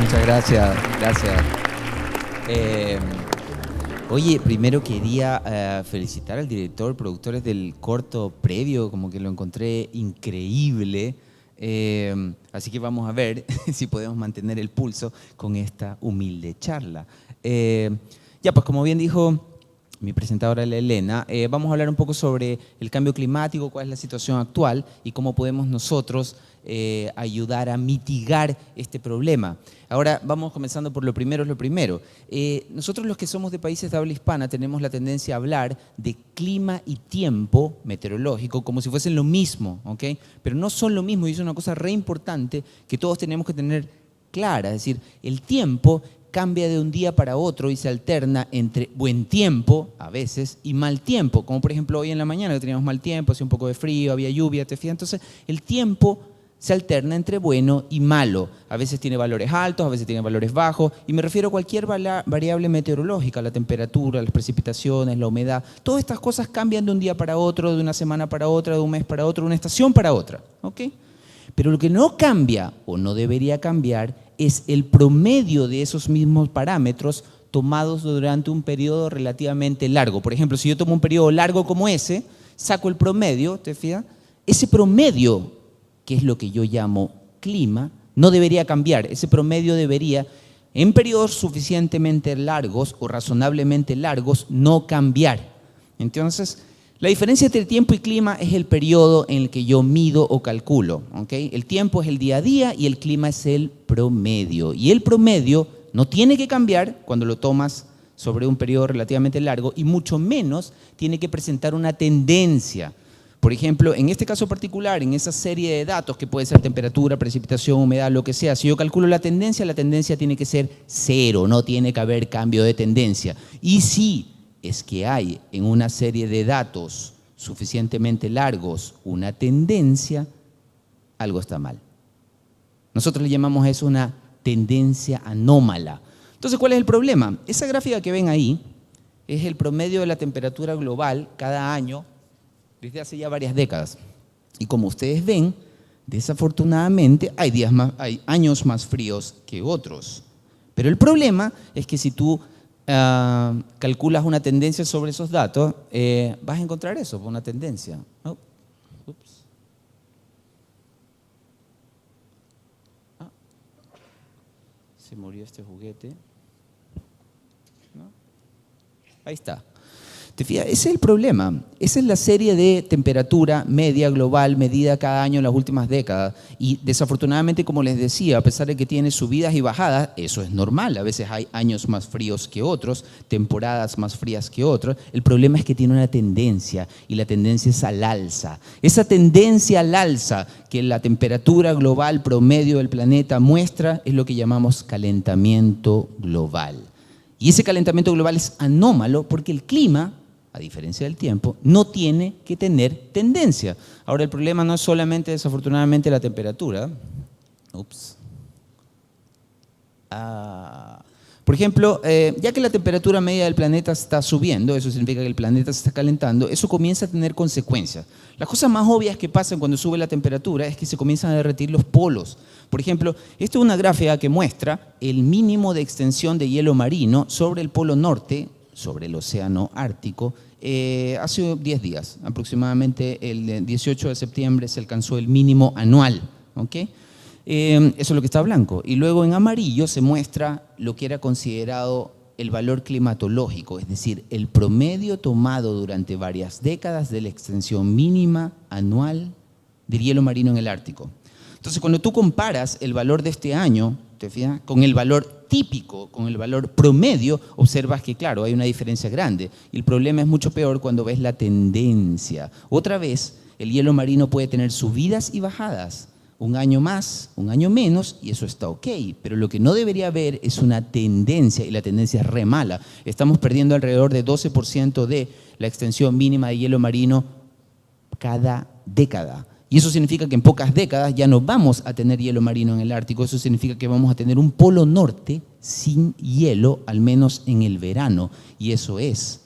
Muchas gracias, gracias. Eh, Oye, primero quería felicitar al director, productores del corto previo, como que lo encontré increíble. Así que vamos a ver si podemos mantener el pulso con esta humilde charla. Ya, pues como bien dijo mi presentadora Elena, vamos a hablar un poco sobre el cambio climático, cuál es la situación actual y cómo podemos nosotros ayudar a mitigar este problema. Ahora vamos comenzando por lo primero es lo primero. Nosotros los que somos de países de habla hispana tenemos la tendencia a hablar de clima y tiempo meteorológico como si fuesen lo mismo, ¿ok? Pero no son lo mismo y es una cosa re importante que todos tenemos que tener clara. Es decir, el tiempo cambia de un día para otro y se alterna entre buen tiempo, a veces, y mal tiempo, como por ejemplo hoy en la mañana que teníamos mal tiempo, hacía un poco de frío, había lluvia, ¿te fijas? Entonces, el tiempo se alterna entre bueno y malo. A veces tiene valores altos, a veces tiene valores bajos, y me refiero a cualquier variable meteorológica, la temperatura, las precipitaciones, la humedad. Todas estas cosas cambian de un día para otro, de una semana para otra, de un mes para otro, de una estación para otra, ¿ok? Pero lo que no cambia o no debería cambiar es el promedio de esos mismos parámetros tomados durante un periodo relativamente largo. Por ejemplo, si yo tomo un periodo largo como ese, saco el promedio, ¿te fijas? Ese promedio, que es lo que yo llamo clima, no debería cambiar. Ese promedio debería, en periodos suficientemente largos o razonablemente largos, no cambiar. Entonces, la diferencia entre tiempo y clima es el periodo en el que yo mido o calculo, ¿ok? El tiempo es el día a día y el clima es el promedio. Y el promedio no tiene que cambiar cuando lo tomas sobre un periodo relativamente largo y mucho menos tiene que presentar una tendencia. Por ejemplo, en este caso particular, en esa serie de datos que puede ser temperatura, precipitación, humedad, lo que sea, si yo calculo la tendencia tiene que ser cero, no tiene que haber cambio de tendencia. Y si es que hay en una serie de datos suficientemente largos una tendencia, algo está mal. Nosotros le llamamos a eso una tendencia anómala. Entonces, ¿cuál es el problema? Esa gráfica que ven ahí es el promedio de la temperatura global cada año desde hace ya varias décadas. Y como ustedes ven, desafortunadamente hay años más fríos que otros. Pero el problema es que si tú calculas una tendencia sobre esos datos, vas a encontrar eso, una tendencia. Oh, ups. Se murió este juguete. ¿No? Ahí está. ¿Te fijas? Ese es el problema. Esa es la serie de temperatura media global medida cada año en las últimas décadas. Y desafortunadamente, como les decía, a pesar de que tiene subidas y bajadas, eso es normal. A veces hay años más fríos que otros, temporadas más frías que otras. El problema es que tiene una tendencia y la tendencia es al alza. Esa tendencia al alza que la temperatura global promedio del planeta muestra es lo que llamamos calentamiento global. Y ese calentamiento global es anómalo porque el clima, a diferencia del tiempo, no tiene que tener tendencia. Ahora, el problema no es solamente, desafortunadamente, la temperatura. Ups. Por ejemplo, ya que la temperatura media del planeta está subiendo, eso significa que el planeta se está calentando, eso comienza a tener consecuencias. Las cosas más obvias que pasan cuando sube la temperatura es que se comienzan a derretir los polos. Por ejemplo, esto es una gráfica que muestra el mínimo de extensión de hielo marino sobre el polo norte, sobre el océano Ártico, hace 10 días. Aproximadamente el 18 de septiembre se alcanzó el mínimo anual, ¿ok? Eso es lo que está blanco. Y luego en amarillo se muestra lo que era considerado el valor climatológico, es decir, el promedio tomado durante varias décadas de la extensión mínima anual del hielo marino en el Ártico. Entonces, cuando tú comparas el valor de este año, ¿te fijas?, con el valor típico, con el valor promedio, observas que, claro, hay una diferencia grande. Y el problema es mucho peor cuando ves la tendencia. Otra vez, el hielo marino puede tener subidas y bajadas. Un año más, un año menos, y eso está ok. Pero lo que no debería haber es una tendencia, y la tendencia es re mala. Estamos perdiendo alrededor de 12% de la extensión mínima de hielo marino cada década. Y eso significa que en pocas décadas ya no vamos a tener hielo marino en el Ártico. Eso significa que vamos a tener un polo norte sin hielo, al menos en el verano. Y eso es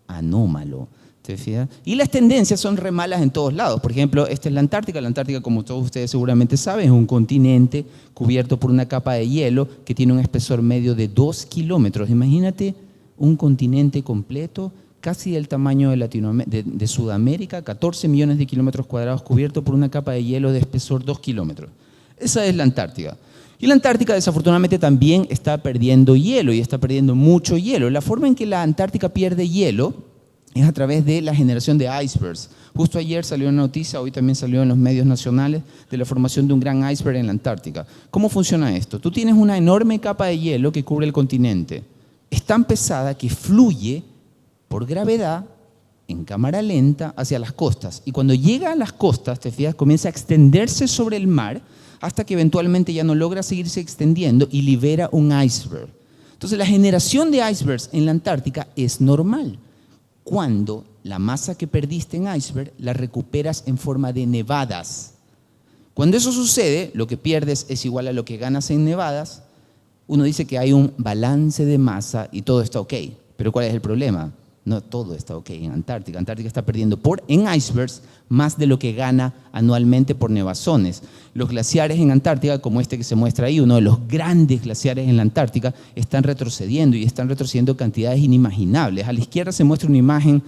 anómalo. ¿Te fijas? Y las tendencias son re malas en todos lados. Por ejemplo, esta es la Antártica. La Antártica, como todos ustedes seguramente saben, es un continente cubierto por una capa de hielo que tiene un espesor medio de 2 kilómetros. Imagínate un continente completo, casi del tamaño de Sudamérica, 14 millones de kilómetros cuadrados cubierto por una capa de hielo de espesor 2 kilómetros. Esa es la Antártica. Y la Antártica desafortunadamente también está perdiendo hielo y está perdiendo mucho hielo. La forma en que la Antártica pierde hielo es a través de la generación de icebergs. Justo ayer salió una noticia, hoy también salió en los medios nacionales, de la formación de un gran iceberg en la Antártica. ¿Cómo funciona esto? Tú tienes una enorme capa de hielo que cubre el continente. Es tan pesada que fluye por gravedad en cámara lenta hacia las costas. Y cuando llega a las costas, te fijas, comienza a extenderse sobre el mar hasta que eventualmente ya no logra seguirse extendiendo y libera un iceberg. Entonces la generación de icebergs en la Antártica es normal cuando la masa que perdiste en iceberg la recuperas en forma de nevadas. Cuando eso sucede, lo que pierdes es igual a lo que ganas en nevadas. Uno dice que hay un balance de masa y todo está ok. Pero ¿cuál es el problema? No todo está ok en Antártica. Antártica está perdiendo en icebergs más de lo que gana anualmente por nevazones. Los glaciares en Antártica, como este que se muestra ahí, uno de los grandes glaciares en la Antártica, están retrocediendo y están retrocediendo cantidades inimaginables. A la izquierda se muestra una imagen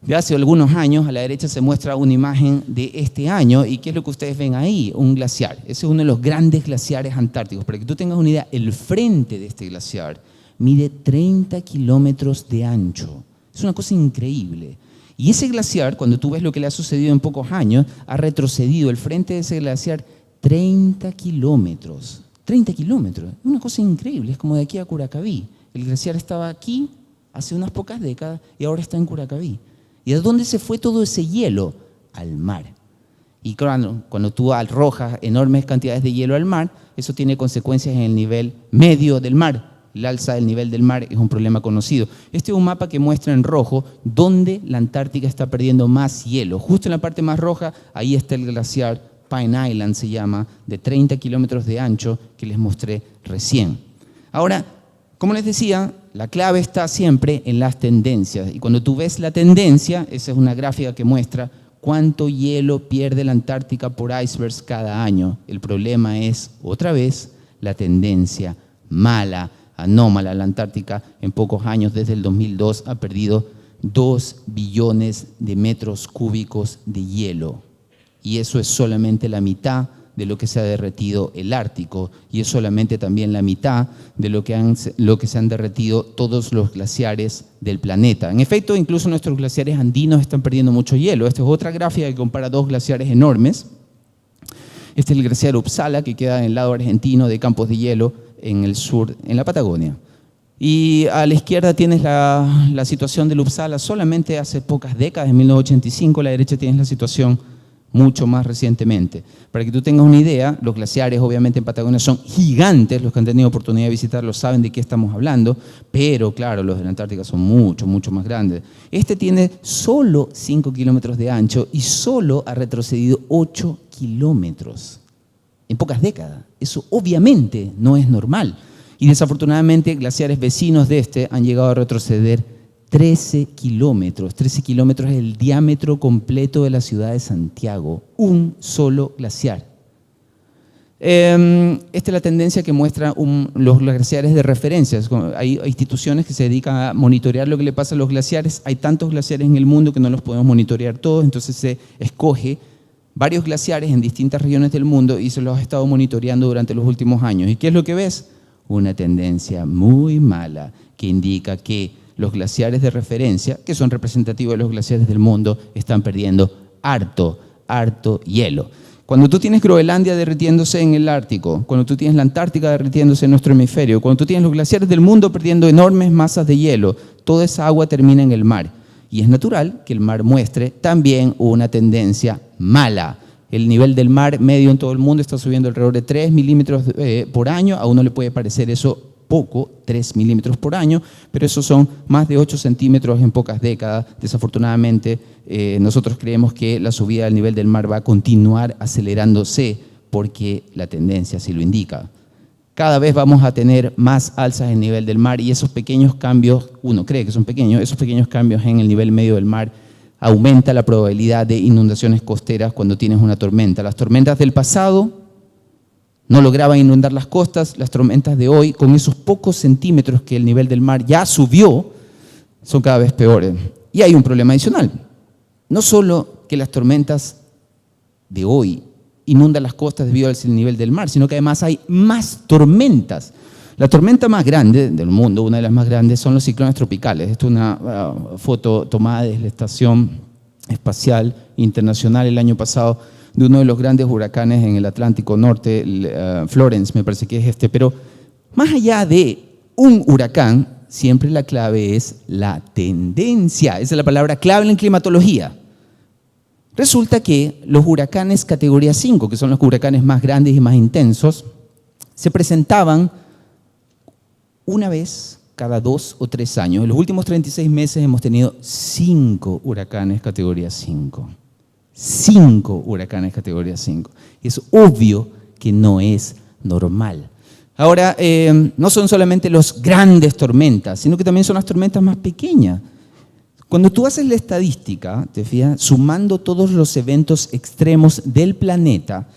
de hace algunos años, a la derecha se muestra una imagen de este año. ¿Y qué es lo que ustedes ven ahí? Un glaciar. Ese es uno de los grandes glaciares antárticos. Para que tú tengas una idea, el frente de este glaciar mide 30 kilómetros de ancho. Es una cosa increíble. Y ese glaciar, cuando tú ves lo que le ha sucedido en pocos años, ha retrocedido el frente de ese glaciar 30 kilómetros. 30 kilómetros. Es una cosa increíble. Es como de aquí a Curacaví. El glaciar estaba aquí hace unas pocas décadas y ahora está en Curacaví. ¿Y a dónde se fue todo ese hielo? Al mar. Y cuando tú arrojas enormes cantidades de hielo al mar, eso tiene consecuencias en el nivel medio del mar. El alza del nivel del mar es un problema conocido. Este es un mapa que muestra en rojo dónde la Antártica está perdiendo más hielo. Justo en la parte más roja, ahí está el glaciar Pine Island, se llama, de 30 kilómetros de ancho que les mostré recién. Ahora, como les decía, la clave está siempre en las tendencias. Y cuando tú ves la tendencia, esa es una gráfica que muestra cuánto hielo pierde la Antártica por icebergs cada año. El problema es, otra vez, la tendencia mala, anómala. La Antártica en pocos años, desde el 2002, ha perdido 2 billones de metros cúbicos de hielo. Y eso es solamente la mitad de lo que se ha derretido el Ártico, y es solamente también la mitad de lo que se han derretido todos los glaciares del planeta. En efecto, incluso nuestros glaciares andinos están perdiendo mucho hielo. Esta es otra gráfica que compara 2 glaciares enormes. Este es el glaciar Uppsala, que queda en el lado argentino de campos de hielo en el sur, en la Patagonia. Y a la izquierda tienes la situación del Uppsala solamente hace pocas décadas, en 1985. A la derecha tienes la situación mucho más recientemente. Para que tú tengas una idea, los glaciares obviamente en Patagonia son gigantes. Los que han tenido oportunidad de visitarlos saben de qué estamos hablando, pero claro, los de la Antártica son mucho, mucho más grandes. Este tiene solo 5 kilómetros de ancho y solo ha retrocedido 8 kilómetros en pocas décadas. Eso obviamente no es normal. Y desafortunadamente glaciares vecinos de este han llegado a retroceder 13 kilómetros. 13 kilómetros es el diámetro completo de la ciudad de Santiago. Un solo glaciar. Esta es la tendencia que muestra los glaciares de referencia. Hay instituciones que se dedican a monitorear lo que le pasa a los glaciares. Hay tantos glaciares en el mundo que no los podemos monitorear todos, entonces se escoge varios glaciares en distintas regiones del mundo y se los ha estado monitoreando durante los últimos años. ¿Y qué es lo que ves? Una tendencia muy mala que indica que los glaciares de referencia, que son representativos de los glaciares del mundo, están perdiendo harto hielo. Cuando tú tienes Groenlandia derritiéndose en el Ártico, cuando tú tienes la Antártica derritiéndose en nuestro hemisferio, cuando tú tienes los glaciares del mundo perdiendo enormes masas de hielo, toda esa agua termina en el mar. Y es natural que el mar muestre también una tendencia mala. El nivel del mar medio en todo el mundo está subiendo alrededor de 3 milímetros por año. A uno le puede parecer eso poco, 3 milímetros por año, pero esos son más de 8 centímetros en pocas décadas. Desafortunadamente, nosotros creemos que la subida del nivel del mar va a continuar acelerándose porque la tendencia así lo indica. Cada vez vamos a tener más alzas en el nivel del mar y esos pequeños cambios, uno cree que son pequeños, esos pequeños cambios en el nivel medio del mar aumenta la probabilidad de inundaciones costeras cuando tienes una tormenta. Las tormentas del pasado no lograban inundar las costas, las tormentas de hoy, con esos pocos centímetros que el nivel del mar ya subió, son cada vez peores. Y hay un problema adicional. No solo que las tormentas de hoy inundan las costas debido al nivel del mar, sino que además hay más tormentas. La tormenta más grande del mundo, una de las más grandes, son los ciclones tropicales. Esto es una foto tomada desde la Estación Espacial Internacional el año pasado de uno de los grandes huracanes en el Atlántico Norte, Florence me parece que es este. Pero más allá de un huracán, siempre la clave es la tendencia. Esa es la palabra clave en climatología. Resulta que los huracanes categoría 5, que son los huracanes más grandes y más intensos, se presentaban una vez cada 2 o 3 años. En los últimos 36 meses hemos tenido 5 huracanes categoría 5. 5 huracanes categoría 5. Es obvio que no es normal. Ahora, no son solamente las grandes tormentas, sino que también son las tormentas más pequeñas. Cuando tú haces la estadística, te fijas, sumando todos los eventos extremos del planeta,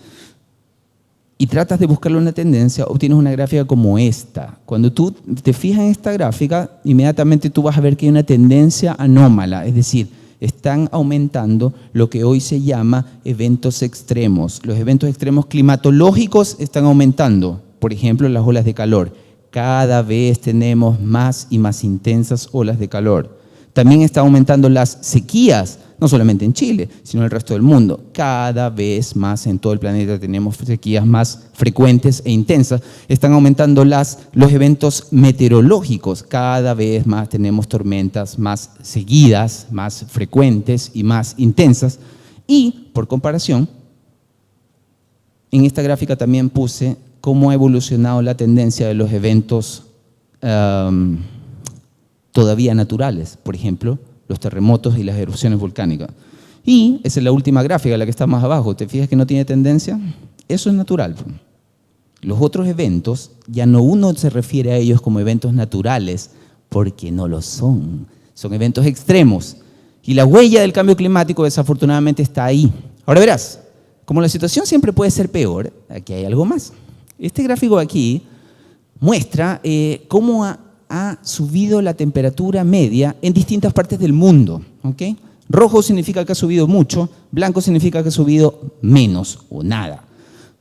y tratas de buscarle una tendencia, obtienes una gráfica como esta. Cuando tú te fijas en esta gráfica, inmediatamente tú vas a ver que hay una tendencia anómala, es decir, están aumentando lo que hoy se llama eventos extremos. Los eventos extremos climatológicos están aumentando, por ejemplo, las olas de calor. Cada vez tenemos más y más intensas olas de calor. También están aumentando las sequías, no solamente en Chile, sino en el resto del mundo. Cada vez más en todo el planeta tenemos sequías más frecuentes e intensas. Están aumentando los eventos meteorológicos. Cada vez más tenemos tormentas más seguidas, más frecuentes y más intensas. Y, por comparación, en esta gráfica también puse cómo ha evolucionado la tendencia de los eventos todavía naturales. Por ejemplo, los terremotos y las erupciones volcánicas. Y esa es la última gráfica, la que está más abajo. ¿Te fijas que no tiene tendencia? Eso es natural. Los otros eventos, ya no uno se refiere a ellos como eventos naturales, porque no lo son. Son eventos extremos. Y la huella del cambio climático desafortunadamente está ahí. Ahora verás, como la situación siempre puede ser peor, aquí hay algo más. Este gráfico aquí muestra cómo ha subido la temperatura media en distintas partes del mundo. ¿Okay? Rojo significa que ha subido mucho, blanco significa que ha subido menos o nada.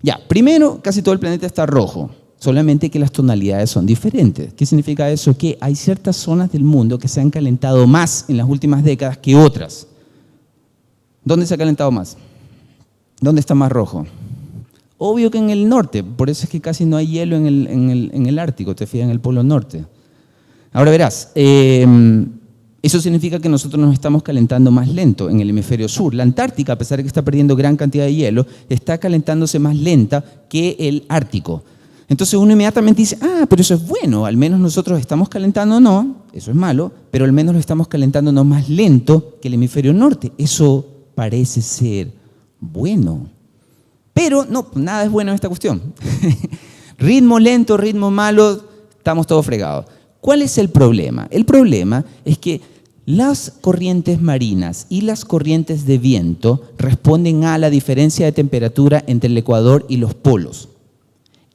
Ya, primero, casi todo el planeta está rojo, solamente que las tonalidades son diferentes. ¿Qué significa eso? Que hay ciertas zonas del mundo que se han calentado más en las últimas décadas que otras. ¿Dónde se ha calentado más? ¿Dónde está más rojo? Obvio que en el norte, por eso es que casi no hay hielo en el Ártico, te fijas, en el Polo Norte. Ahora verás, eso significa que nosotros nos estamos calentando más lento en el hemisferio sur. La Antártica, a pesar de que está perdiendo gran cantidad de hielo, está calentándose más lenta que el Ártico. Entonces uno inmediatamente dice, pero eso es bueno, al menos nosotros estamos calentando, no, eso es malo, pero al menos lo estamos calentando no más lento que el hemisferio norte. Eso parece ser bueno. Pero no, nada es bueno en esta cuestión. Ritmo lento, ritmo malo, estamos todos fregados. ¿Cuál es el problema? El problema es que las corrientes marinas y las corrientes de viento responden a la diferencia de temperatura entre el ecuador y los polos.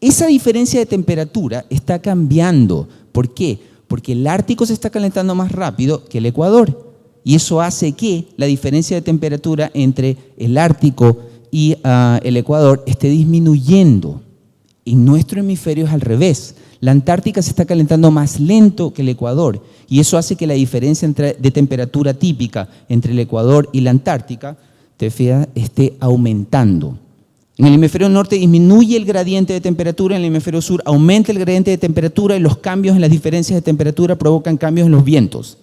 Esa diferencia de temperatura está cambiando. ¿Por qué? Porque el Ártico se está calentando más rápido que el ecuador. Y eso hace que la diferencia de temperatura entre el Ártico y el ecuador esté disminuyendo. En nuestro hemisferio es al revés. La Antártica se está calentando más lento que el Ecuador y eso hace que la diferencia de temperatura típica entre el Ecuador y la Antártica, te fijas, esté aumentando. En el hemisferio norte disminuye el gradiente de temperatura, en el hemisferio sur aumenta el gradiente de temperatura y los cambios en las diferencias de temperatura provocan cambios en los vientos.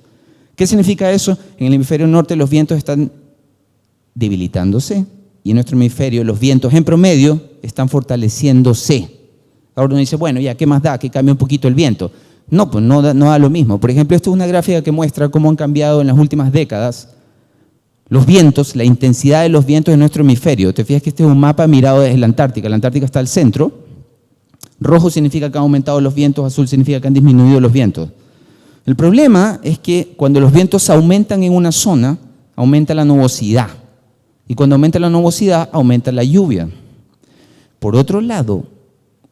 ¿Qué significa eso? En el hemisferio norte los vientos están debilitándose y en nuestro hemisferio los vientos en promedio están fortaleciéndose. Ahora uno dice, bueno, ya, ¿qué más da? Que cambie un poquito el viento. No, pues no da lo mismo. Por ejemplo, esto es una gráfica que muestra cómo han cambiado en las últimas décadas los vientos, la intensidad de los vientos en nuestro hemisferio. Te fijas que este es un mapa mirado desde la Antártica. La Antártica está al centro. Rojo significa que han aumentado los vientos, azul significa que han disminuido los vientos. El problema es que cuando los vientos aumentan en una zona, aumenta la nubosidad. Y cuando aumenta la nubosidad, aumenta la lluvia. Por otro lado,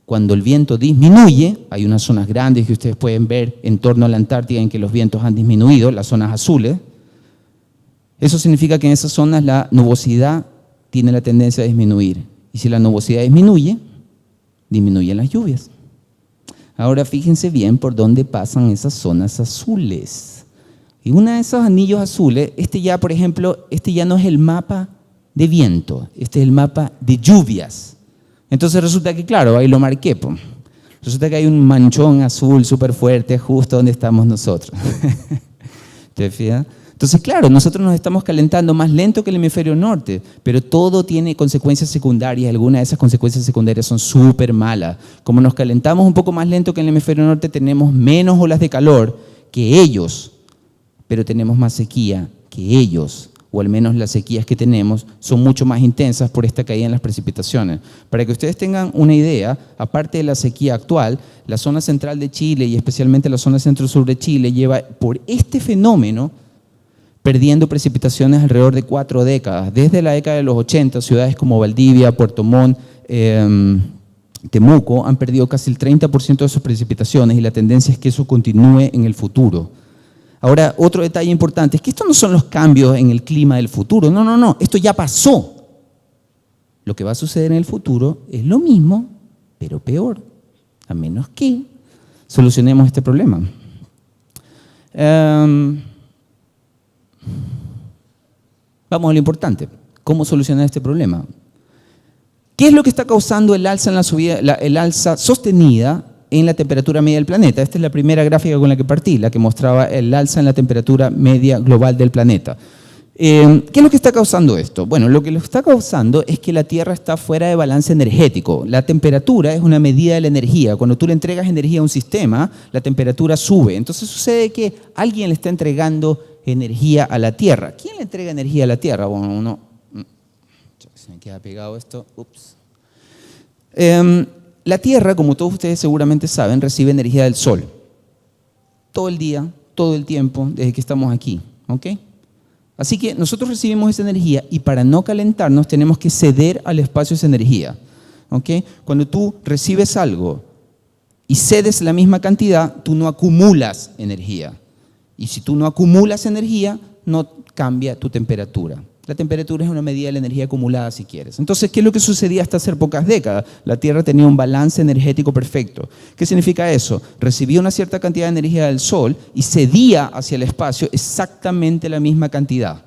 cuando el viento disminuye, hay unas zonas grandes que ustedes pueden ver en torno a la Antártida en que los vientos han disminuido, las zonas azules. Eso significa que en esas zonas la nubosidad tiene la tendencia a disminuir. Y si la nubosidad disminuye, disminuyen las lluvias. Ahora fíjense bien por dónde pasan esas zonas azules. Y uno de esos anillos azules, por ejemplo, ya no es el mapa de viento, este es el mapa de lluvias. Entonces resulta que, claro, ahí lo marqué. Resulta que hay un manchón azul súper fuerte justo donde estamos nosotros. ¿Te fijas? Entonces, claro, nosotros nos estamos calentando más lento que el hemisferio norte, pero todo tiene consecuencias secundarias. Algunas de esas consecuencias secundarias son súper malas. Como nos calentamos un poco más lento que el hemisferio norte, tenemos menos olas de calor que ellos, pero tenemos más sequía que ellos. O al menos las sequías que tenemos son mucho más intensas por esta caída en las precipitaciones. Para que ustedes tengan una idea, aparte de la sequía actual, la zona central de Chile y especialmente la zona centro-sur de Chile lleva por este fenómeno perdiendo precipitaciones alrededor de 4 décadas. Desde la década de los 80, ciudades como Valdivia, Puerto Montt, Temuco han perdido casi el 30% de sus precipitaciones y la tendencia es que eso continúe en el futuro. Ahora, otro detalle importante es que estos no son los cambios en el clima del futuro. No, esto ya pasó. Lo que va a suceder en el futuro es lo mismo, pero peor, a menos que solucionemos este problema. Vamos a lo importante, ¿cómo solucionar este problema? ¿Qué es lo que está causando el alza en la subida, el alza sostenida en la temperatura media del planeta? Esta es la primera gráfica con la que partí, la que mostraba el alza en la temperatura media global del planeta. ¿Qué es lo que está causando esto? Bueno, lo que lo está causando es que la Tierra está fuera de balance energético. La temperatura es una medida de la energía. Cuando tú le entregas energía a un sistema, la temperatura sube. Entonces sucede que alguien le está entregando energía a la Tierra. ¿Quién le entrega energía a la Tierra? Bueno, se me queda pegado esto. Ups. La Tierra, como todos ustedes seguramente saben, recibe energía del Sol. Todo el día, todo el tiempo, desde que estamos aquí. ¿Ok? Así que nosotros recibimos esa energía y para no calentarnos tenemos que ceder al espacio esa energía. ¿Ok? Cuando tú recibes algo y cedes la misma cantidad, tú no acumulas energía. Y si tú no acumulas energía, no cambia tu temperatura. La temperatura es una medida de la energía acumulada, si quieres. Entonces, ¿qué es lo que sucedía hasta hace pocas décadas? La Tierra tenía un balance energético perfecto. ¿Qué significa eso? Recibía una cierta cantidad de energía del Sol y cedía hacia el espacio exactamente la misma cantidad.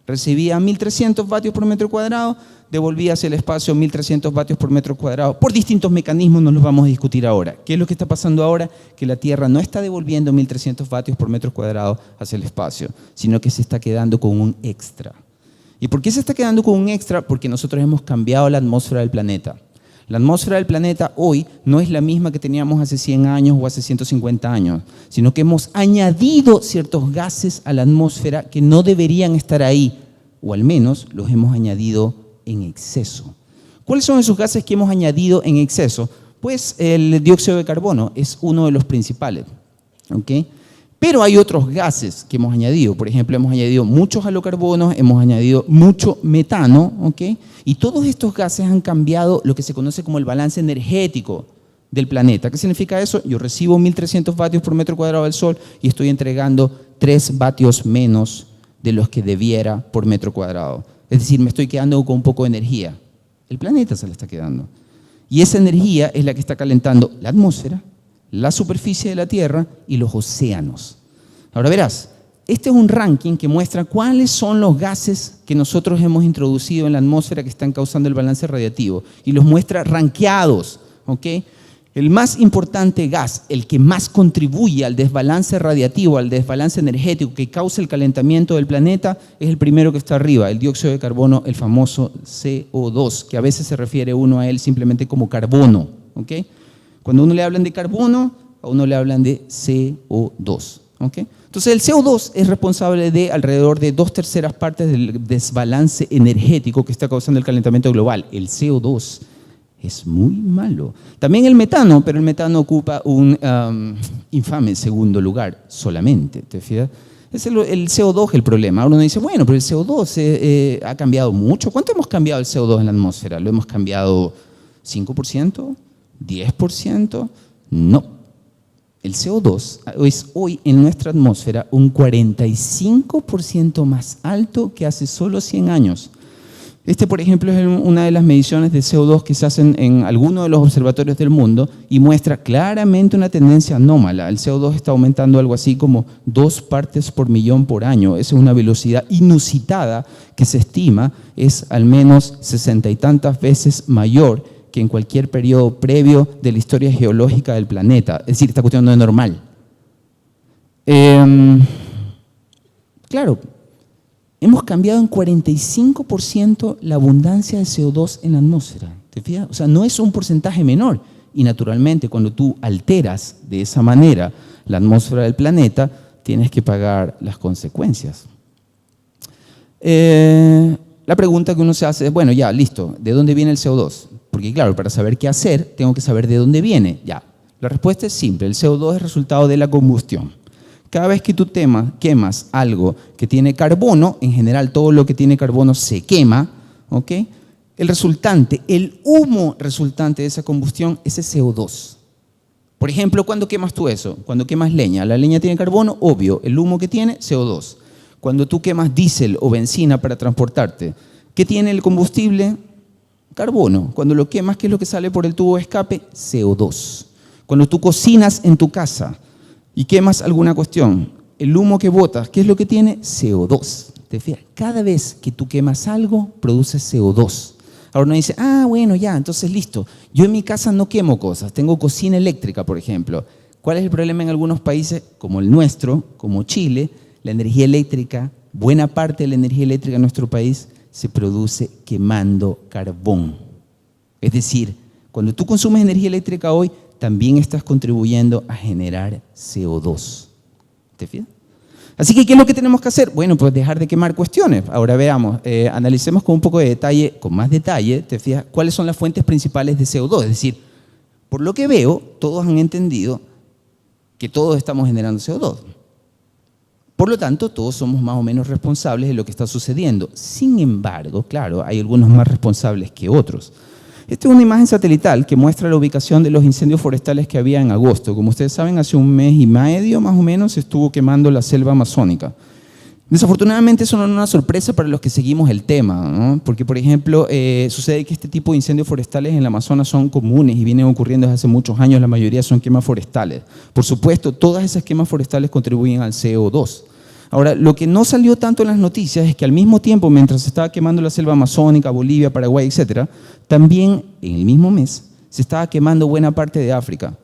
Recibía 1.300 vatios por metro cuadrado, devolvía hacia el espacio 1.300 vatios por metro cuadrado. Por distintos mecanismos no los vamos a discutir ahora. ¿Qué es lo que está pasando ahora? Que la Tierra no está devolviendo 1.300 vatios por metro cuadrado hacia el espacio, sino que se está quedando con un extra. ¿Y por qué se está quedando con un extra? Porque nosotros hemos cambiado la atmósfera del planeta. La atmósfera del planeta hoy no es la misma que teníamos hace 100 años o hace 150 años, sino que hemos añadido ciertos gases a la atmósfera que no deberían estar ahí, o al menos los hemos añadido en exceso. ¿Cuáles son esos gases que hemos añadido en exceso? Pues el dióxido de carbono es uno de los principales. ¿Ok? Pero hay otros gases que hemos añadido. Por ejemplo, hemos añadido muchos halocarbonos, hemos añadido mucho metano, ¿ok? Y todos estos gases han cambiado lo que se conoce como el balance energético del planeta. ¿Qué significa eso? Yo recibo 1.300 vatios por metro cuadrado del Sol y estoy entregando 3 vatios menos de los que debiera por metro cuadrado. Es decir, me estoy quedando con un poco de energía. El planeta se le está quedando. Y esa energía es la que está calentando la atmósfera, la superficie de la Tierra y los océanos. Ahora verás, este es un ranking que muestra cuáles son los gases que nosotros hemos introducido en la atmósfera que están causando el balance radiativo y los muestra rankeados, ¿ok? El más importante gas, el que más contribuye al desbalance radiativo, al desbalance energético que causa el calentamiento del planeta, es el primero que está arriba, el dióxido de carbono, el famoso CO2, que a veces se refiere uno a él simplemente como carbono, ¿ok? Cuando a uno le hablan de carbono, a uno le hablan de CO2. ¿Okay? Entonces el CO2 es responsable de alrededor de 2/3 partes del desbalance energético que está causando el calentamiento global. El CO2 es muy malo. También el metano, pero el metano ocupa un infame segundo lugar solamente. ¿Te fijas? Es el CO2 el problema. Ahora uno dice, bueno, pero el CO2 ha cambiado mucho. ¿Cuánto hemos cambiado el CO2 en la atmósfera? ¿Lo hemos cambiado 5%? ¿10%? No. El CO2 es hoy en nuestra atmósfera un 45% más alto que hace solo 100 años. Por ejemplo, es una de las mediciones de CO2 que se hacen en algunos de los observatorios del mundo y muestra claramente una tendencia anómala. El CO2 está aumentando algo así como 2 partes por millón por año. Esa es una velocidad inusitada que se estima es al menos 60 y tantas veces mayor que en cualquier periodo previo de la historia geológica del planeta. Es decir, esta cuestión no es normal. Claro. Hemos cambiado en 45% la abundancia de CO2 en la atmósfera. ¿Te fijas? O sea, no es un porcentaje menor. Y naturalmente, cuando tú alteras de esa manera la atmósfera del planeta, tienes que pagar las consecuencias. La pregunta que uno se hace es, bueno, ya, listo, ¿de dónde viene el CO2? Porque claro, para saber qué hacer, tengo que saber de dónde viene. Ya, la respuesta es simple, el CO2 es resultado de la combustión. Cada vez que tú quemas algo que tiene carbono, en general todo lo que tiene carbono se quema, ¿ok? El humo resultante de esa combustión es ese CO2. Por ejemplo, ¿cuándo quemas tú eso? Cuando quemas leña. La leña tiene carbono, obvio. El humo que tiene, CO2. Cuando tú quemas diésel o benzina para transportarte, ¿qué tiene el combustible? Carbono. Cuando lo quemas, ¿qué es lo que sale por el tubo de escape? CO2. Cuando tú cocinas en tu casa y quemas alguna cuestión, el humo que botas, ¿qué es lo que tiene? CO2. ¿Te fijas? Cada vez que tú quemas algo, produce CO2. Ahora uno dice, bueno, ya, entonces listo. Yo en mi casa no quemo cosas, tengo cocina eléctrica, por ejemplo. ¿Cuál es el problema en algunos países, como el nuestro, como Chile? La energía eléctrica, buena parte de la energía eléctrica en nuestro país se produce quemando carbón. Es decir, cuando tú consumes energía eléctrica hoy, también estás contribuyendo a generar CO2. ¿Te fijas? Así que, ¿qué es lo que tenemos que hacer? Bueno, pues dejar de quemar cuestiones. Ahora veamos, analicemos con un poco de detalle, con más detalle, ¿te fijas? ¿Cuáles son las fuentes principales de CO2? Es decir, por lo que veo, todos han entendido que todos estamos generando CO2. Por lo tanto, todos somos más o menos responsables de lo que está sucediendo. Sin embargo, claro, hay algunos más responsables que otros. Esta es una imagen satelital que muestra la ubicación de los incendios forestales que había en agosto. Como ustedes saben, hace un mes y medio más o menos se estuvo quemando la selva amazónica. Desafortunadamente eso no es una sorpresa para los que seguimos el tema, ¿no? Porque, por ejemplo, sucede que este tipo de incendios forestales en el Amazonas son comunes y vienen ocurriendo desde hace muchos años. La mayoría son quemas forestales. Por supuesto, todas esas quemas forestales contribuyen al CO2. Ahora, lo que no salió tanto en las noticias es que al mismo tiempo, mientras se estaba quemando la selva amazónica, Bolivia, Paraguay, etc., también en el mismo mes se estaba quemando buena parte de África.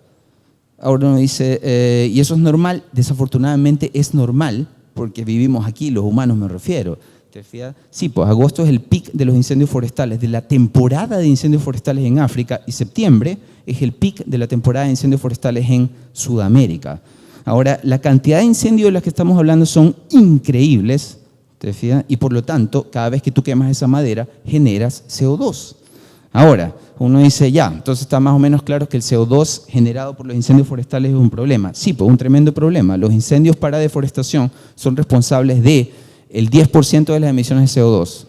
Ahora uno dice, ¿y eso es normal? Desafortunadamente es normal, porque vivimos aquí, los humanos me refiero. ¿Te fijas? Sí, pues agosto es el pic de los incendios forestales, de la temporada de incendios forestales en África, y septiembre es el pic de la temporada de incendios forestales en Sudamérica. Ahora, la cantidad de incendios de las que estamos hablando son increíbles, ¿te fijas? Y por lo tanto, cada vez que tú quemas esa madera, generas CO2. Ahora, uno dice, ya, entonces está más o menos claro que el CO2 generado por los incendios forestales es un problema. Sí, pues un tremendo problema. Los incendios para deforestación son responsables del 10% de las emisiones de CO2.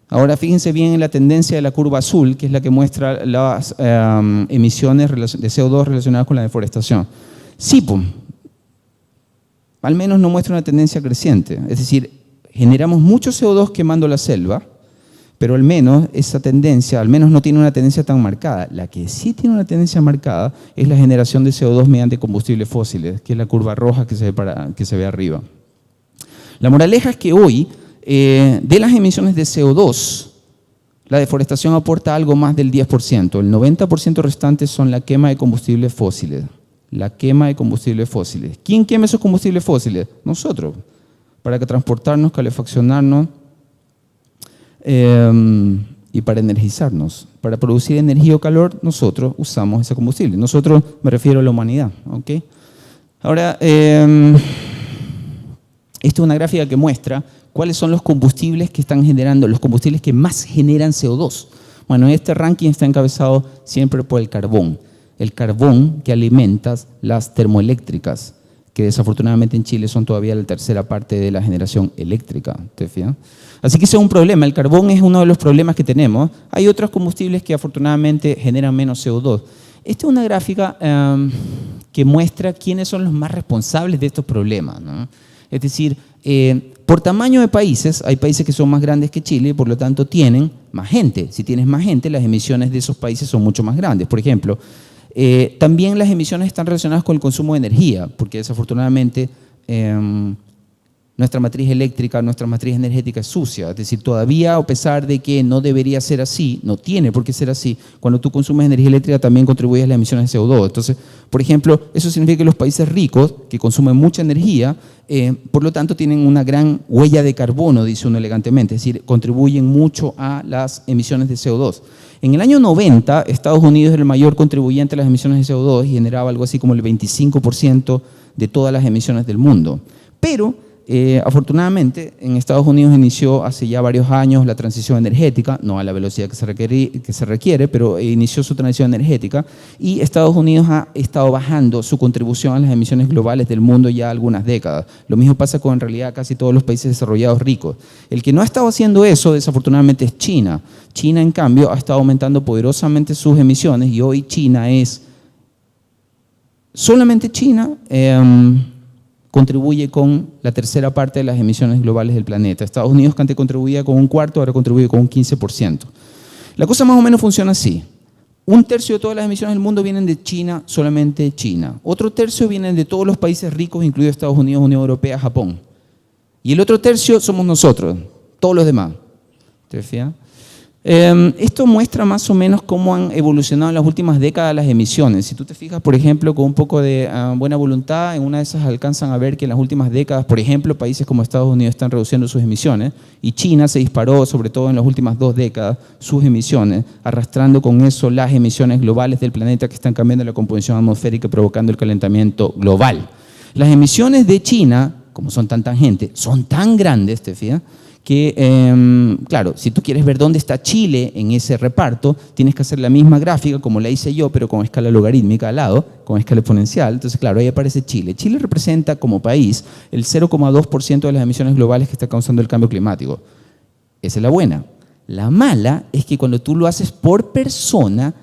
Ahora, fíjense bien en la tendencia de la curva azul, que es la que muestra las emisiones de CO2 relacionadas con la deforestación. Sí, pues, al menos no muestra una tendencia creciente. Es decir, generamos mucho CO2 quemando la selva, pero al menos esa tendencia, al menos no tiene una tendencia tan marcada. La que sí tiene una tendencia marcada es la generación de CO2 mediante combustibles fósiles, que es la curva roja que se ve arriba. La moraleja es que hoy, de las emisiones de CO2, la deforestación aporta algo más del 10%. El 90% restante son la quema de combustibles fósiles. La quema de combustibles fósiles. ¿Quién quema esos combustibles fósiles? Nosotros, para transportarnos, calefaccionarnos y para energizarnos. Para producir energía o calor, nosotros usamos ese combustible. Nosotros, me refiero a la humanidad. ¿Okay? Ahora, esta es una gráfica que muestra cuáles son los combustibles que están generando, los combustibles que más generan CO2. Bueno, este ranking está encabezado siempre por el carbón. El carbón que alimenta las termoeléctricas, que desafortunadamente en Chile son todavía la tercera parte de la generación eléctrica, ¿te fijas? Así que ese es un problema, el carbón es uno de los problemas que tenemos. Hay otros combustibles que afortunadamente generan menos CO2. Esta es una gráfica que muestra quiénes son los más responsables de estos problemas, ¿no? Es decir, por tamaño de países, hay países que son más grandes que Chile y por lo tanto tienen más gente. Si tienes más gente, las emisiones de esos países son mucho más grandes. Por ejemplo, también las emisiones están relacionadas con el consumo de energía, porque desafortunadamente nuestra matriz eléctrica, nuestra matriz energética es sucia. Es decir, todavía a pesar de que no debería ser así, no tiene por qué ser así, cuando tú consumes energía eléctrica también contribuyes a las emisiones de CO2. Entonces, por ejemplo, eso significa que los países ricos, que consumen mucha energía, por lo tanto tienen una gran huella de carbono, dice uno elegantemente, es decir, contribuyen mucho a las emisiones de CO2. En el año 90, Estados Unidos era el mayor contribuyente a las emisiones de CO2 y generaba algo así como el 25% de todas las emisiones del mundo. Pero afortunadamente, en Estados Unidos inició hace ya varios años la transición energética, no a la velocidad que se requiere, pero inició su transición energética y Estados Unidos ha estado bajando su contribución a las emisiones globales del mundo ya algunas décadas. Lo mismo pasa con en realidad casi todos los países desarrollados ricos. El que no ha estado haciendo eso, desafortunadamente, es China. China, en cambio, ha estado aumentando poderosamente sus emisiones y hoy China es, solamente China, contribuye con la tercera parte de las emisiones globales del planeta. Estados Unidos, que antes contribuía con un cuarto, ahora contribuye con un 15%. La cosa más o menos funciona así. Un tercio de todas las emisiones del mundo vienen de China, solamente China. Otro tercio vienen de todos los países ricos, incluidos Estados Unidos, Unión Europea, Japón. Y el otro tercio somos nosotros, todos los demás. ¿Te fijas? Esto muestra más o menos cómo han evolucionado en las últimas décadas las emisiones. Si tú te fijas, por ejemplo, con un poco de buena voluntad, en una de esas alcanzan a ver que en las últimas décadas, por ejemplo, países como Estados Unidos están reduciendo sus emisiones y China se disparó, sobre todo en las últimas 2 décadas, sus emisiones, arrastrando con eso las emisiones globales del planeta que están cambiando la composición atmosférica y provocando el calentamiento global. Las emisiones de China, como son tan tangentes, son tan grandes, ¿te fijas? Que, claro, si tú quieres ver dónde está Chile en ese reparto, tienes que hacer la misma gráfica como la hice yo, pero con escala logarítmica al lado, con escala exponencial. Entonces, claro, ahí aparece Chile. Chile representa como país el 0,2% de las emisiones globales que está causando el cambio climático. Esa es la buena. La mala es que cuando tú lo haces por persona,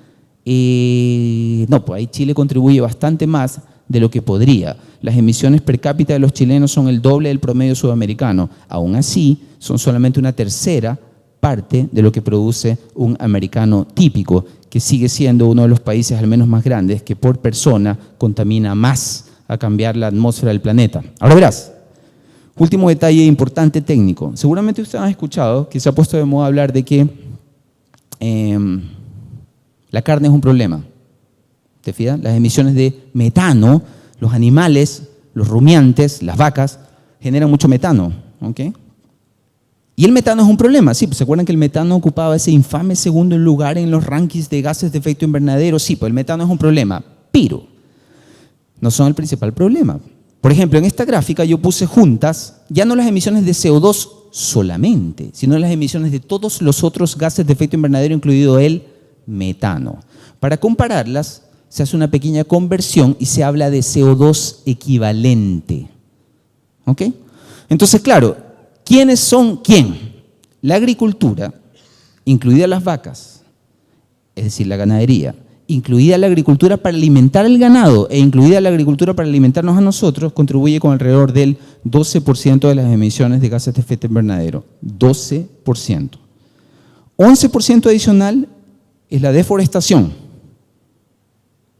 no, pues ahí Chile contribuye bastante más de lo que podría. Las emisiones per cápita de los chilenos son el doble del promedio sudamericano. Aún así, son solamente una tercera parte de lo que produce un americano típico, que sigue siendo uno de los países al menos más grandes que por persona contamina más a cambiar la atmósfera del planeta. Ahora verás, último detalle importante técnico. Seguramente ustedes han escuchado que se ha puesto de moda hablar de que la carne es un problema. ¿Te fijas? Las emisiones de metano, los animales, los rumiantes, las vacas, generan mucho metano. ¿Okay? Y el metano es un problema. Sí, pues, ¿se acuerdan que el metano ocupaba ese infame segundo lugar en los rankings de gases de efecto invernadero? Sí, pues el metano es un problema, pero no son el principal problema. Por ejemplo, en esta gráfica yo puse juntas ya no las emisiones de CO2 solamente, sino las emisiones de todos los otros gases de efecto invernadero, incluido el metano. Para compararlas, se hace una pequeña conversión y se habla de CO2 equivalente. ¿Ok? Entonces, claro, ¿quiénes son quién? La agricultura, incluida las vacas, es decir, la ganadería, incluida la agricultura para alimentar el ganado e incluida la agricultura para alimentarnos a nosotros, contribuye con alrededor del 12% de las emisiones de gases de efecto invernadero. 12%. 11% adicional es la deforestación.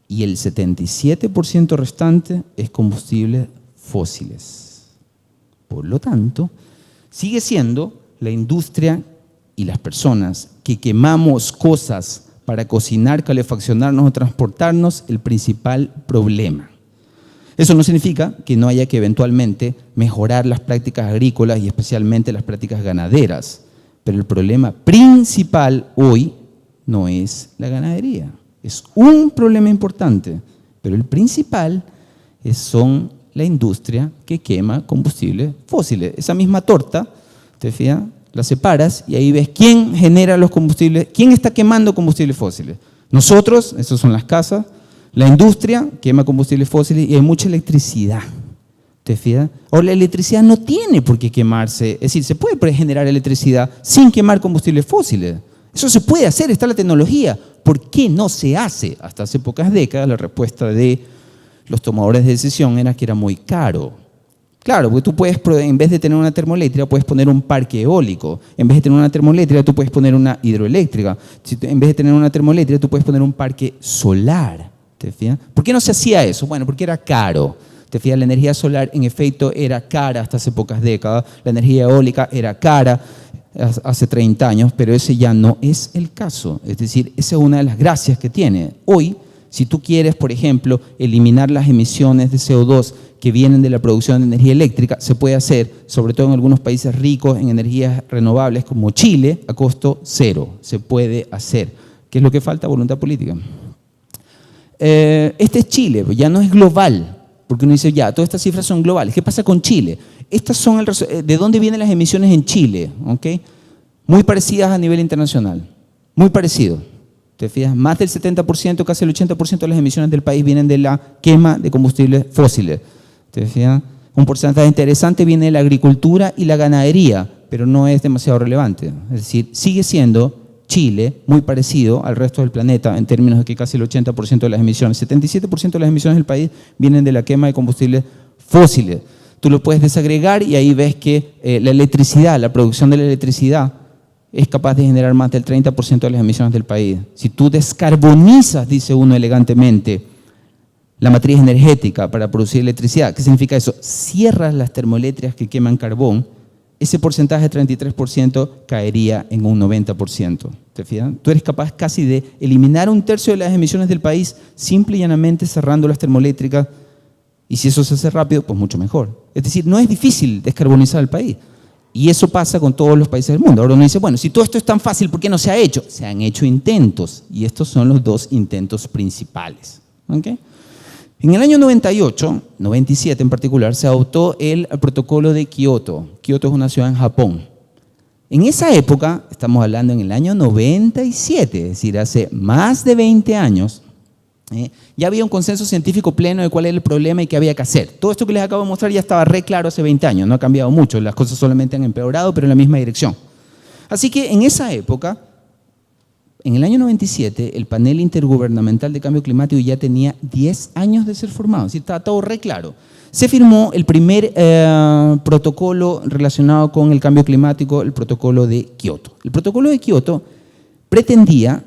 Y el 77% restante es combustibles fósiles. Por lo tanto, sigue siendo la industria y las personas que quemamos cosas para cocinar, calefaccionarnos o transportarnos el principal problema. Eso no significa que no haya que eventualmente mejorar las prácticas agrícolas y especialmente las prácticas ganaderas, pero el problema principal hoy no es la ganadería. Es un problema importante, pero el principal son la industria que quema combustibles fósiles. Esa misma torta, ¿te fijas? La separas y ahí ves quién genera los combustibles, quién está quemando combustibles fósiles. Nosotros, esas son las casas, la industria quema combustibles fósiles y hay mucha electricidad. ¿Te fijas? O la electricidad no tiene por qué quemarse. Es decir, se puede generar electricidad sin quemar combustibles fósiles. Eso se puede hacer, está la tecnología. ¿Por qué no se hace? Hasta hace pocas décadas la respuesta de los tomadores de decisión era que era muy caro. Claro, porque tú puedes, en vez de tener una termoeléctrica, puedes poner un parque eólico. En vez de tener una termoeléctrica, tú puedes poner una hidroeléctrica. En vez de tener una termoeléctrica, tú puedes poner un parque solar. ¿Te fijas? ¿Por qué no se hacía eso? Bueno, porque era caro. ¿Te fijas? La energía solar, en efecto, era cara hasta hace pocas décadas. La energía eólica era cara hace 30 años, pero ese ya no es el caso. Es decir, esa es una de las gracias que tiene. Hoy, si tú quieres, por ejemplo, eliminar las emisiones de CO2 que vienen de la producción de energía eléctrica, se puede hacer, sobre todo en algunos países ricos en energías renovables como Chile, a costo cero. Se puede hacer. ¿Qué es lo que falta? Voluntad política. Este es Chile, ya no es global. Porque uno dice, ya, todas estas cifras son globales. ¿Qué pasa con Chile? Estas son ¿de dónde vienen las emisiones en Chile? ¿Okay? Muy parecidas a nivel internacional. Muy parecido. ¿Te fijas? Más del 70%, casi el 80% de las emisiones del país vienen de la quema de combustibles fósiles. ¿Te fijas? Un porcentaje interesante viene de la agricultura y la ganadería, pero no es demasiado relevante. Es decir, sigue siendo Chile muy parecido al resto del planeta en términos de que casi el 80% de las emisiones, 77% de las emisiones del país vienen de la quema de combustibles fósiles. Tú lo puedes desagregar y ahí ves que la electricidad, la producción de la electricidad es capaz de generar más del 30% de las emisiones del país. Si tú descarbonizas, dice uno elegantemente, la matriz energética para producir electricidad, ¿qué significa eso? Cierras las termoeléctricas que queman carbón, ese porcentaje de 33% caería en un 90%. ¿Te fijas? Tú eres capaz casi de eliminar un tercio de las emisiones del país simple y llanamente cerrando las termoeléctricas, y si eso se hace rápido, pues mucho mejor. Es decir, no es difícil descarbonizar el país. Y eso pasa con todos los países del mundo. Ahora uno dice, bueno, si todo esto es tan fácil, ¿por qué no se ha hecho? Se han hecho intentos, y estos son los dos intentos principales. ¿Okay? En el año 98, 97 en particular, se adoptó el protocolo de Kioto. Kioto es una ciudad en Japón. En esa época, estamos hablando en el año 97, es decir, hace más de 20 años, ya había un consenso científico pleno de cuál era el problema y qué había que hacer. Todo esto que les acabo de mostrar ya estaba re claro hace 20 años, no ha cambiado mucho, las cosas solamente han empeorado, pero en la misma dirección. Así que en esa época, en el año 97, el panel intergubernamental de cambio climático ya tenía 10 años de ser formado, es decir, estaba todo re claro. Se firmó el primer protocolo relacionado con el cambio climático, el protocolo de Kioto. El protocolo de Kioto pretendía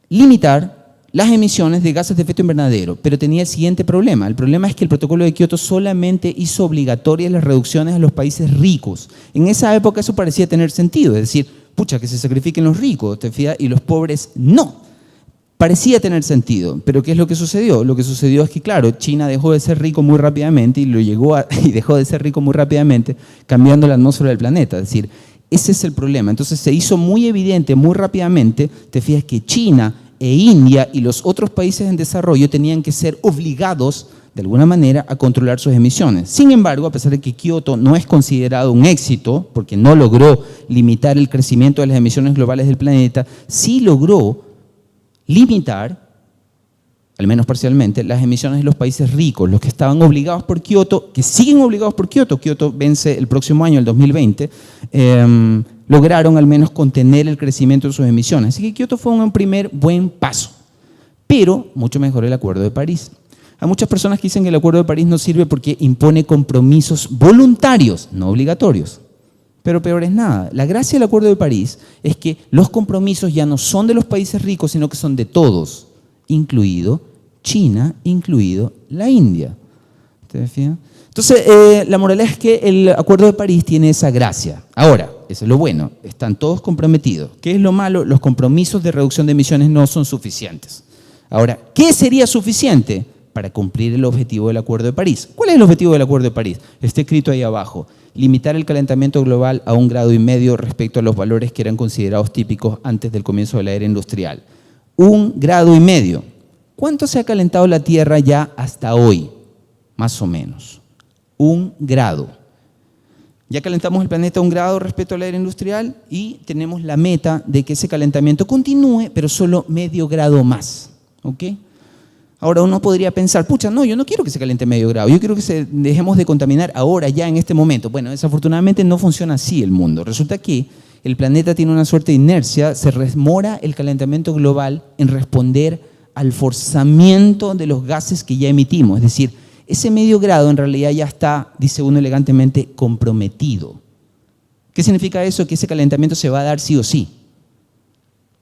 limitar las emisiones de gases de efecto invernadero, pero tenía el siguiente problema. El problema es que el protocolo de Kioto solamente hizo obligatorias las reducciones a los países ricos. En esa época eso parecía tener sentido, es decir, pucha, que se sacrifiquen los ricos, ¿te fijas? Y los pobres no. Parecía tener sentido, pero ¿qué es lo que sucedió? Lo que sucedió es que, claro, China dejó de ser rico muy rápidamente y dejó de ser rico muy rápidamente cambiando la atmósfera del planeta. Es decir, ese es el problema. Entonces se hizo muy evidente muy rápidamente, te fijas, que China e India y los otros países en desarrollo tenían que ser obligados de alguna manera a controlar sus emisiones. Sin embargo, a pesar de que Kioto no es considerado un éxito, porque no logró limitar el crecimiento de las emisiones globales del planeta, sí logró limitar, al menos parcialmente, las emisiones de los países ricos, los que estaban obligados por Kioto, que siguen obligados por Kioto. Kioto vence el próximo año, el 2020, lograron al menos contener el crecimiento de sus emisiones. Así que Kioto fue un primer buen paso, pero mucho mejor el Acuerdo de París. Hay muchas personas que dicen que el Acuerdo de París no sirve porque impone compromisos voluntarios, no obligatorios. Pero peor es nada. La gracia del Acuerdo de París es que los compromisos ya no son de los países ricos, sino que son de todos, incluido China, incluido la India. ¿Te fijas? Entonces, la moraleja es que el Acuerdo de París tiene esa gracia. Ahora, eso es lo bueno, están todos comprometidos. ¿Qué es lo malo? Los compromisos de reducción de emisiones no son suficientes. Ahora, ¿qué sería suficiente para cumplir el objetivo del Acuerdo de París? ¿Cuál es el objetivo del Acuerdo de París? Está escrito ahí abajo. Limitar el calentamiento global a 1,5 grados respecto a los valores que eran considerados típicos antes del comienzo de la era industrial. 1,5 grados. ¿Cuánto se ha calentado la Tierra ya hasta hoy? Más o menos. 1 grado. Ya calentamos el planeta 1 grado respecto a la era industrial y tenemos la meta de que ese calentamiento continúe, pero solo 0,5 grado más. ¿Ok? Ahora uno podría pensar, pucha, no, yo no quiero que se caliente medio grado, yo quiero que dejemos de contaminar ahora, ya en este momento. Bueno, desafortunadamente no funciona así el mundo. Resulta que el planeta tiene una suerte de inercia, se remora el calentamiento global en responder al forzamiento de los gases que ya emitimos. Es decir, ese medio grado en realidad ya está, dice uno elegantemente, comprometido. ¿Qué significa eso? Que ese calentamiento se va a dar sí o sí.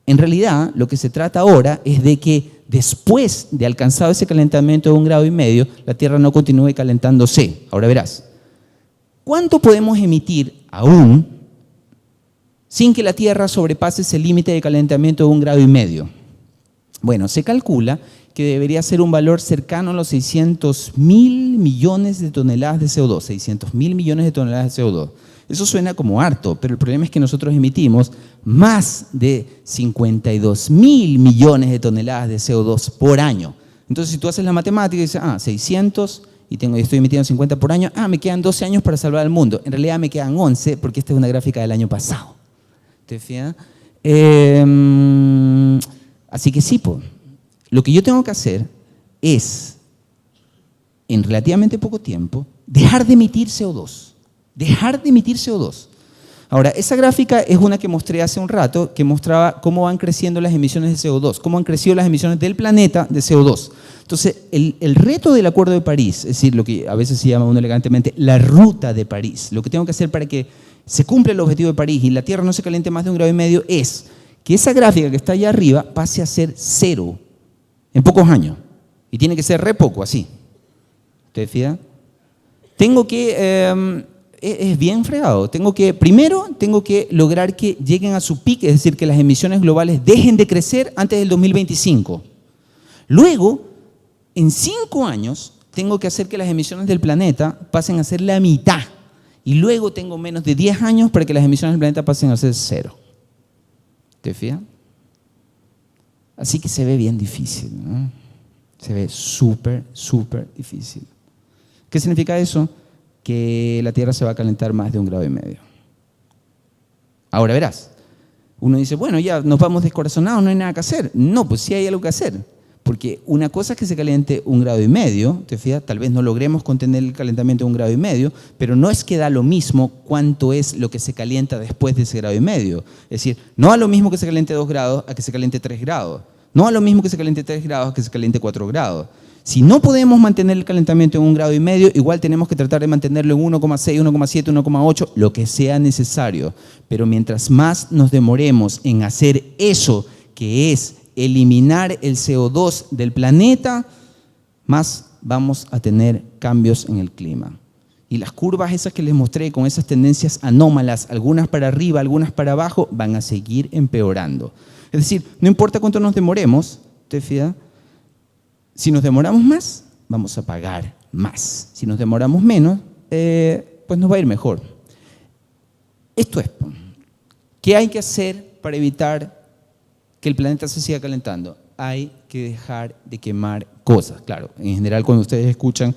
En realidad, lo que se trata ahora es de que después de alcanzado ese calentamiento de 1,5 grados, la Tierra no continúe calentándose. Ahora verás, ¿cuánto podemos emitir aún sin que la Tierra sobrepase ese límite de calentamiento de 1,5 grados? Bueno, se calcula que debería ser un valor cercano a los 600.000 millones de toneladas de CO2, 600.000 millones de toneladas de CO2. Eso suena como harto, pero el problema es que nosotros emitimos más de 52.000 millones de toneladas de CO2 por año. Entonces, si tú haces la matemática y dices, 600 y estoy emitiendo 50 por año, me quedan 12 años para salvar al mundo. En realidad me quedan 11 porque esta es una gráfica del año pasado. ¿Te fijas? Así que sí, lo que yo tengo que hacer es, en relativamente poco tiempo, dejar de emitir CO2. Dejar de emitir CO2. Ahora, esa gráfica es una que mostré hace un rato, que mostraba cómo van creciendo las emisiones de CO2, cómo han crecido las emisiones del planeta de CO2. Entonces, el reto del Acuerdo de París, es decir, lo que a veces se llama uno elegantemente la ruta de París, lo que tengo que hacer para que se cumpla el objetivo de París y la Tierra no se caliente más de 1,5 grados es que esa gráfica que está allá arriba pase a ser 0 en pocos años. Y tiene que ser re poco, así. ¿Te fijas? Tengo que... es bien fregado. Primero tengo que lograr que lleguen a su pico, es decir, que las emisiones globales dejen de crecer antes del 2025. Luego, en 5 años, tengo que hacer que las emisiones del planeta pasen a ser la mitad. Y luego tengo menos de 10 años para que las emisiones del planeta pasen a ser 0. ¿Te fijas? Así que se ve bien difícil, ¿no? Se ve súper, súper difícil. ¿Qué significa eso? Que la Tierra se va a calentar más de 1,5 grados. Ahora verás, uno dice, bueno, ya nos vamos descorazonados, no hay nada que hacer. No, pues sí hay algo que hacer, porque una cosa es que se caliente 1,5 grados, te fijas, tal vez no logremos contener el calentamiento de 1,5 grados, pero no es que da lo mismo cuánto es lo que se calienta después de ese 1,5 grados. Es decir, no a lo mismo que se caliente 2 grados a que se caliente 3 grados, no a lo mismo que se caliente 3 grados a que se caliente 4 grados. Si no podemos mantener el calentamiento en 1,5 grados, igual tenemos que tratar de mantenerlo en 1,6, 1,7, 1,8, lo que sea necesario. Pero mientras más nos demoremos en hacer eso, que es eliminar el CO2 del planeta, más vamos a tener cambios en el clima. Y las curvas esas que les mostré con esas tendencias anómalas, algunas para arriba, algunas para abajo, van a seguir empeorando. Es decir, no importa cuánto nos demoremos, ¿te fijas? Si nos demoramos más, vamos a pagar más. Si nos demoramos menos, pues nos va a ir mejor. Esto es, ¿qué hay que hacer para evitar que el planeta se siga calentando? Hay que dejar de quemar cosas. Claro, en general cuando ustedes escuchan,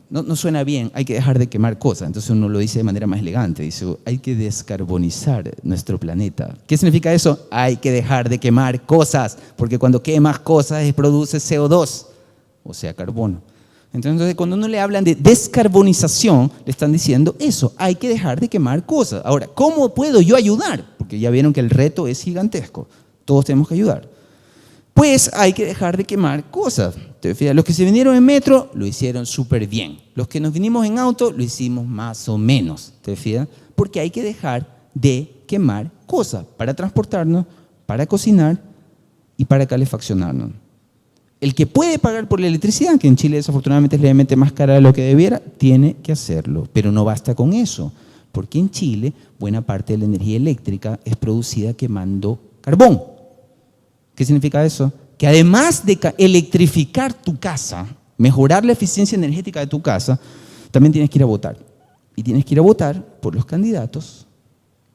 no suena bien, hay que dejar de quemar cosas. Entonces uno lo dice de manera más elegante, dice, hay que descarbonizar nuestro planeta. ¿Qué significa eso? Hay que dejar de quemar cosas, porque cuando quemas cosas produce CO2, o sea, carbono. Entonces cuando uno le hablan de descarbonización, le están diciendo eso, hay que dejar de quemar cosas. Ahora, ¿cómo puedo yo ayudar? Porque ya vieron que el reto es gigantesco, todos tenemos que ayudar. Pues hay que dejar de quemar cosas. ¿Te fijas? Los que se vinieron en metro lo hicieron súper bien. Los que nos vinimos en auto lo hicimos más o menos. ¿Te fijas? Porque hay que dejar de quemar cosas para transportarnos, para cocinar y para calefaccionarnos. El que puede pagar por la electricidad, que en Chile desafortunadamente es levemente más cara de lo que debiera, tiene que hacerlo. Pero no basta con eso, porque en Chile buena parte de la energía eléctrica es producida quemando carbón. ¿Qué significa eso? Que además de electrificar tu casa, mejorar la eficiencia energética de tu casa, también tienes que ir a votar. Y tienes que ir a votar por los candidatos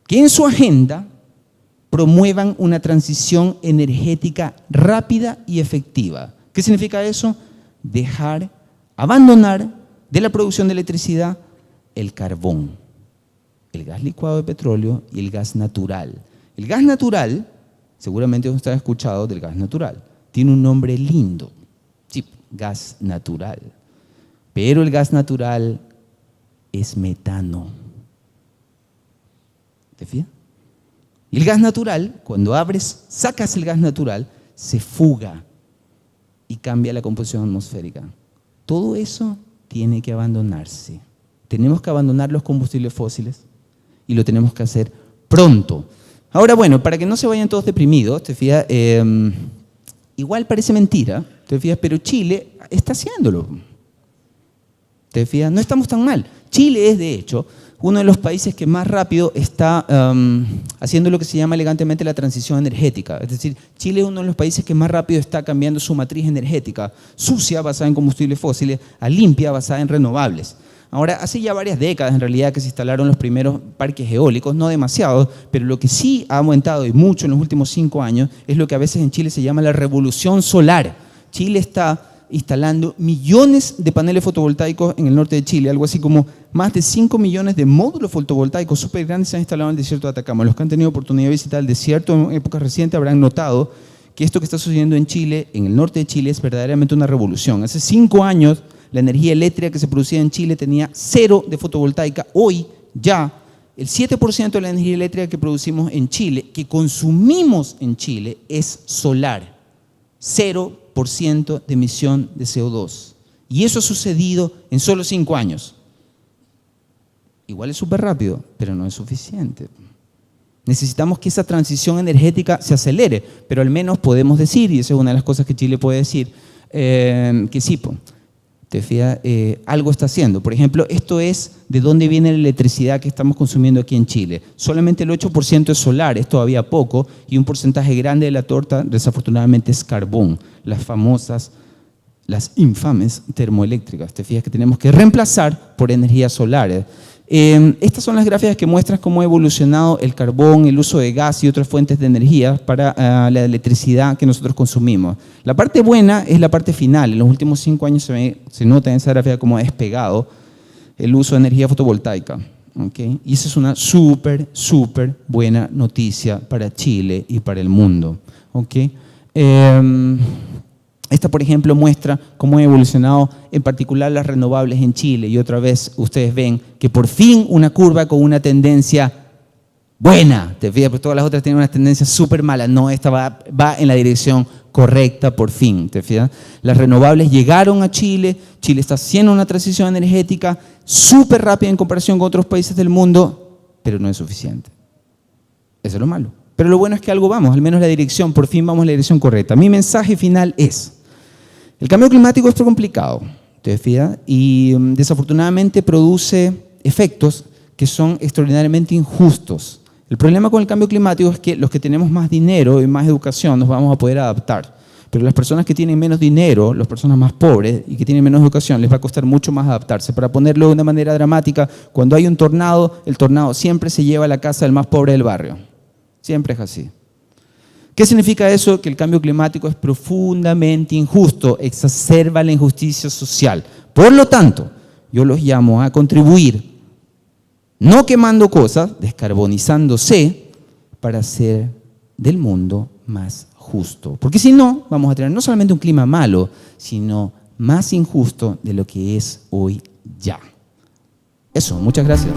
que en su agenda promuevan una transición energética rápida y efectiva. ¿Qué significa eso? Abandonar de la producción de electricidad el carbón, el gas licuado de petróleo y el gas natural. El gas natural, seguramente ustedes han escuchado del gas natural, tiene un nombre lindo, gas natural. Pero el gas natural es metano. ¿Te fijas? Y el gas natural, cuando sacas el gas natural, se fuga y cambia la composición atmosférica. Todo eso tiene que abandonarse. Tenemos que abandonar los combustibles fósiles y lo tenemos que hacer pronto. Ahora, bueno, para que no se vayan todos deprimidos, ¿te fijas? Igual parece mentira, ¿te fijas? Pero Chile está haciéndolo. ¿Te fijas? No estamos tan mal. Chile es, de hecho, uno de los países que más rápido está haciendo lo que se llama elegantemente la transición energética. Es decir, Chile es uno de los países que más rápido está cambiando su matriz energética, sucia, basada en combustibles fósiles, a limpia, basada en renovables. Ahora, hace ya varias décadas en realidad que se instalaron los primeros parques eólicos, no demasiados, pero lo que sí ha aumentado y mucho en los últimos 5 años es lo que a veces en Chile se llama la revolución solar. Chile está instalando millones de paneles fotovoltaicos en el norte de Chile, algo así como más de 5 millones de módulos fotovoltaicos súper grandes se han instalado en el desierto de Atacama. Los que han tenido oportunidad de visitar el desierto en épocas recientes habrán notado que esto que está sucediendo en Chile, en el norte de Chile, es verdaderamente una revolución. Hace 5 años la energía eléctrica que se producía en Chile tenía 0 de fotovoltaica. Hoy ya el 7% de la energía eléctrica que producimos en Chile, que consumimos en Chile, es solar. 0% de emisión de CO2. Y eso ha sucedido en solo 5 años. Igual es súper rápido, pero no es suficiente. Necesitamos que esa transición energética se acelere, pero al menos podemos decir, y esa es una de las cosas que Chile puede decir, que sí, ¿te fijas? Algo está haciendo. Por ejemplo, esto es de dónde viene la electricidad que estamos consumiendo aquí en Chile. Solamente el 8% es solar, es todavía poco, y un porcentaje grande de la torta, desafortunadamente, es carbón. Las infames termoeléctricas, ¿te fijas? Que tenemos que reemplazar por energías solares. Estas son las gráficas que muestran cómo ha evolucionado el carbón, el uso de gas y otras fuentes de energía para la electricidad que nosotros consumimos. La parte buena es la parte final. En los últimos 5 años se nota en esa gráfica cómo ha despegado el uso de energía fotovoltaica. ¿Okay? Y esa es una súper buena noticia para Chile y para el mundo. ¿Okay? Esta, por ejemplo, muestra cómo ha evolucionado en particular las renovables en Chile y otra vez ustedes ven que por fin una curva con una tendencia buena, te fijas, porque todas las otras tienen una tendencia súper mala, no, esta va en la dirección correcta por fin, te fijas. Las renovables llegaron a Chile, Chile está haciendo una transición energética súper rápida en comparación con otros países del mundo, pero no es suficiente. Eso es lo malo. Pero lo bueno es que algo vamos, al menos la dirección, por fin vamos en la dirección correcta. Mi mensaje final es: el cambio climático es complicado, ¿te fijas? Y desafortunadamente produce efectos que son extraordinariamente injustos. El problema con el cambio climático es que los que tenemos más dinero y más educación nos vamos a poder adaptar. Pero las personas que tienen menos dinero, las personas más pobres y que tienen menos educación, les va a costar mucho más adaptarse. Para ponerlo de una manera dramática, cuando hay un tornado, el tornado siempre se lleva a la casa del más pobre del barrio. Siempre es así. ¿Qué significa eso? Que el cambio climático es profundamente injusto, exacerba la injusticia social. Por lo tanto, yo los llamo a contribuir, no quemando cosas, descarbonizándose, para hacer del mundo más justo. Porque si no, vamos a tener no solamente un clima malo, sino más injusto de lo que es hoy ya. Eso, muchas gracias.